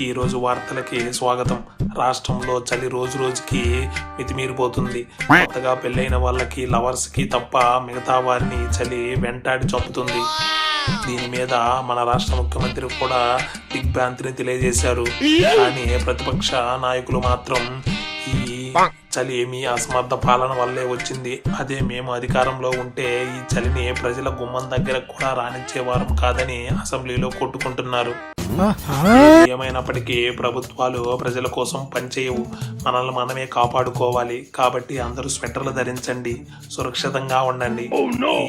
ఈరోజు వార్తలకి స్వాగతం. రాష్ట్రంలో చలి రోజు రోజుకి మితిమీరిపోతుంది. కొత్తగా పెళ్ళైన వాళ్ళకి, లవర్స్కి తప్ప మిగతా వారిని చలి వెంటాడి చంపుతుంది. దీని మీద మన రాష్ట్ర ముఖ్యమంత్రి కూడా దిగ్భ్రాంతిని తెలియజేశారు. కానీ ప్రతిపక్ష నాయకులు మాత్రం ఈ చలి మీ అసమర్థ పాలన వల్లే వచ్చింది, అదే మేము అధికారంలో ఉంటే ఈ చలిని ప్రజల గుమ్మం దగ్గర కూడా రానిచ్చేవారం కాదని అసెంబ్లీలో కొట్టుకుంటున్నారు. ఏమైనప్పటికీ ప్రభుత్వాలు ప్రజల కోసం పనిచేయవు, మనల్ని మనమే కాపాడుకోవాలి. కాబట్టి అందరూ స్వెటర్లు ధరించండి, సురక్షితంగా ఉండండి.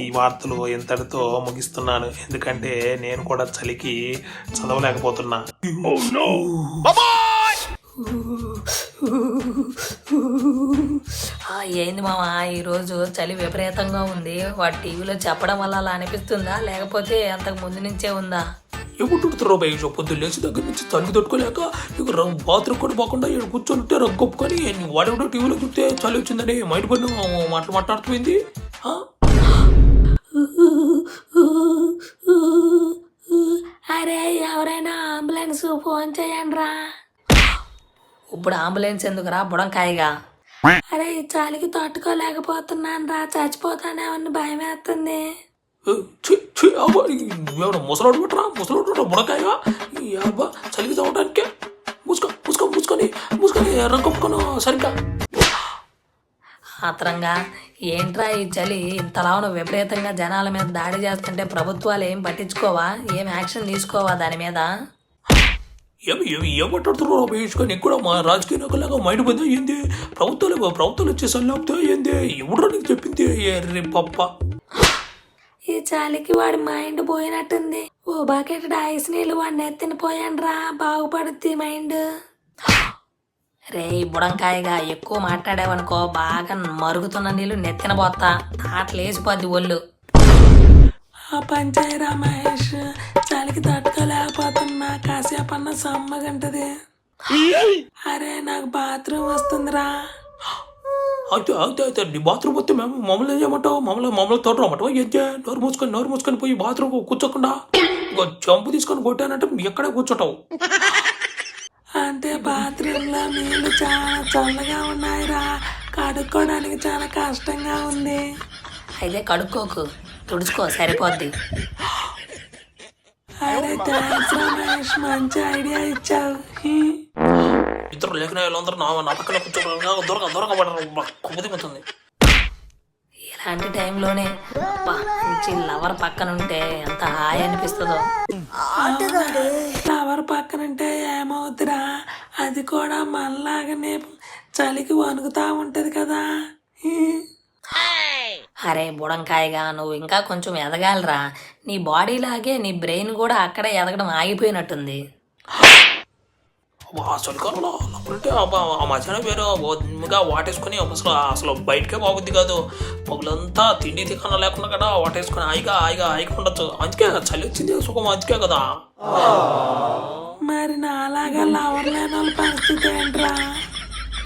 ఈ వార్తలు ఇంతటితో ముగిస్తున్నాను, ఎందుకంటే నేను కూడా చలికి చదవలేకపోతున్నా. ఏంది మామ, ఈరోజు చలి విపరీతంగా ఉంది. వాటి టీవీలో చెప్పడం వల్ల అలా అనిపిస్తుందా, లేకపోతే అంతకు ముందు నుంచే ఉందా? ఎప్పుడు బయట పొద్దున్న లేచి దగ్గర నుంచి చలికి తట్టుకోలేక ఇక బాత్రూమ్ కూడా పోకుండా ఇక్కడ కూర్చొని రగ్గొప్పుకొని వాడెవడో టీవీలో చూస్తే చలి వచ్చిందని మైండ్ పడిన మాట్లాడుతుంది. అరే ఎవరైనా అంబులెన్స్ ఫోన్ చేయండి రా. ఇప్పుడు అంబులెన్స్ ఎందుకురా బుడంకాయగా? అరే ఈ చలికి తట్టుకోలేకపోతున్నాను రా, చచ్చిపోతానేమని భయం వేస్తుంది. ముసలాడు పెట్టరా బుడకాయగా చలికి చదవడానికి మూసుకొని రంగొప్పుకొని సరిగ్గా. ఆత్రంగా ఏంట్రా ఈ చలి ఇంతలావును విపరీతంగా జనాల మీద దాడి చేస్తుంటే ప్రభుత్వాలు ఏం పట్టించుకోవా, ఏం యాక్షన్ తీసుకోవా దాని మీద? ఏమంటాడుతున్నారు వేసుకొని ఎక్కువ మా రాజకీయ నాయకులాగా మైండ్ పోయింది ఏంది? ప్రభుత్వాలు వచ్చే సల్లాపితే ఏంది? ఎవడో నీకు చెప్పింది రే పప్ప? ఈ చలికి వాడి మైండ్ పోయినట్టుంది. ఓ బకెట్ ఐస్ నీళ్ళు వాడిని ఎత్తిన పోయాను రా, బాగుపడుద్ది మైండ్. రే బుడంకాయగా ఎక్కువ మాట్లాడావనుకో బాగా మరుగుతున్న నీళ్ళు నెత్తిన పోతా, తాటలేసిపోద్ది ఒళ్ళు. ఆ పంచాయరా మహేష్, చలికి తట్టుకోలేకపోతున్నా, కాసేపన్నా సమ్మగంటది. అరే నాకు బాత్రూమ్ వస్తుందిరా. అయితే నీ బాత్రూమ్ వస్తే మేము మమ్మల్ని ఏం చేయమంటావు? మమ్మల్ని తోటరమ్మంటావు? ఏంటి నోరు మూసుకొని పోయి బాత్రూమ్ కూర్చోకుండా చంపు తీసుకొని కొట్టానంటే ఎక్కడే కూర్చోటావు? అంటే బాత్రూమ్ లో నీళ్లు చాలా చల్లగా ఉన్నాయిరా, కడుక్కోవడానికి చాలా కష్టంగా ఉంది. అయితే కడుక్కోకు, తుడుచుకో సరిపోద్ది. అరే థ్యాంక్స్ రమేష్, మంచి ఐడియా ఇచ్చావు. ఇద్దరు లేఖన వాళ్ళందరూ నా పక్కన కూర్చోవడం దొరకబడుతుంది. ఇలాంటి టైంలోనే మంచి లవర్ పక్కన ఉంటే ఎంత హాయి అనిపిస్తుందో. లవర్ పక్కనుంటే ఏమవుతురా, అది కూడా మనలాగానే చలికి వణుకుతా ఉంటది కదా. అరే బుడంకాయగా, నువ్వు ఇంకా కొంచెం ఎదగాలిరా. నీ బాడీ లాగే నీ బ్రెయిన్ కూడా అక్కడే ఎదగడం ఆగిపోయినట్టుంది. చలికాలంలో అంటే ఆ మధ్యాహ్నం వేరే వాటేసుకొని అసలు బయటకే బాగుద్ది కాదు. పగులంతా తిండి తికన్నా లేకుండా కదా వాటేసుకొని హాయిగా ఉండొచ్చు. అందుకే చలి వచ్చింది సుఖం, అందుకే కదా. మరి నాలాగా లవర్ లేని వాళ్ళ పరిస్థితి ఏంట్రా?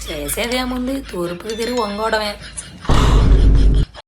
చేసేదేముంది, తూర్పుకి తిరిగి వంగోవడమే.